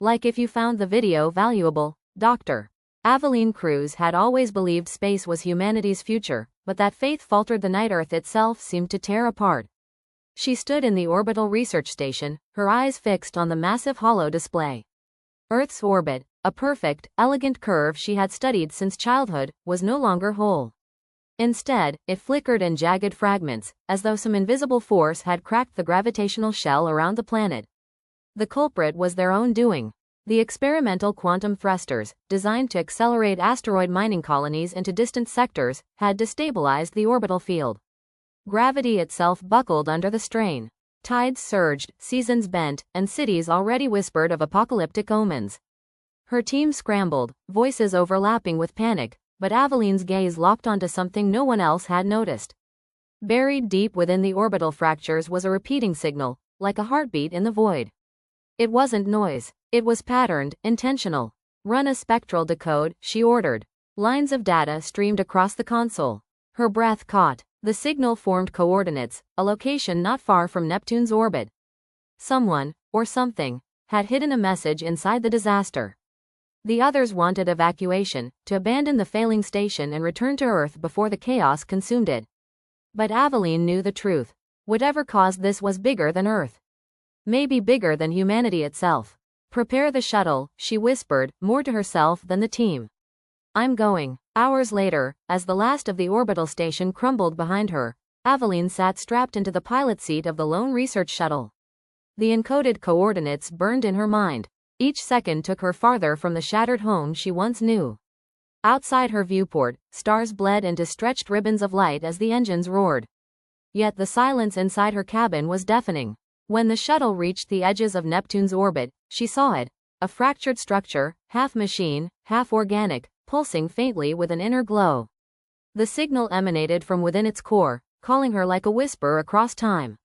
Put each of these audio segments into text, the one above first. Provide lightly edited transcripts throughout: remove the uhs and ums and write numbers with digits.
Like if you found the video valuable, Dr. Aveline Cruz had always believed space was humanity's future, but that faith faltered the night Earth itself seemed to tear apart. She stood in the orbital research station, her eyes fixed on the massive holo display. Earth's orbit, a perfect, elegant curve she had studied since childhood, was no longer whole. Instead, it flickered in jagged fragments, as though some invisible force had cracked the gravitational shell around the planet. The culprit was their own doing. The experimental quantum thrusters, designed to accelerate asteroid mining colonies into distant sectors, had destabilized the orbital field. Gravity itself buckled under the strain. Tides surged, seasons bent, and cities already whispered of apocalyptic omens. Her team scrambled, voices overlapping with panic, but Aveline's gaze locked onto something no one else had noticed. Buried deep within the orbital fractures was a repeating signal, like a heartbeat in the void. It wasn't noise. It was patterned, intentional. Run a spectral decode, she ordered. Lines of data streamed across the console. Her breath caught. The signal formed coordinates, a location not far from Neptune's orbit. Someone, or something, had hidden a message inside the disaster. The others wanted evacuation, to abandon the failing station and return to Earth before the chaos consumed it. But Aveline knew the truth. Whatever caused this was bigger than Earth. Maybe bigger than humanity itself. Prepare the shuttle, she whispered, more to herself than the team. I'm going. Hours later, as the last of the orbital station crumbled behind her, Aveline sat strapped into the pilot seat of the lone research shuttle. The encoded coordinates burned in her mind. Each second took her farther from the shattered home she once knew. Outside her viewport, stars bled into stretched ribbons of light as the engines roared. Yet the silence inside her cabin was deafening. When the shuttle reached the edges of Neptune's orbit, she saw it. A fractured structure, half machine, half organic, pulsing faintly with an inner glow. The signal emanated from within its core, calling her like a whisper across time.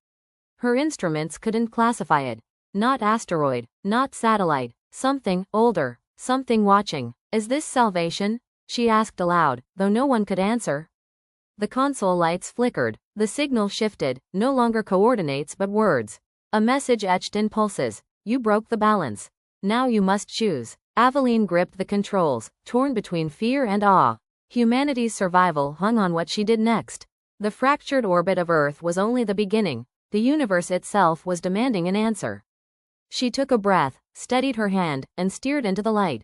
Her instruments couldn't classify it. Not asteroid, not satellite, something older, something watching. Is this salvation? She asked aloud, though no one could answer. The console lights flickered. The signal shifted, no longer coordinates but words. A message etched in pulses. You broke the balance. Now you must choose. Aveline gripped the controls, torn between fear and awe. Humanity's survival hung on what she did next. The fractured orbit of Earth was only the beginning. The universe itself was demanding an answer. She took a breath, steadied her hand, and steered into the light.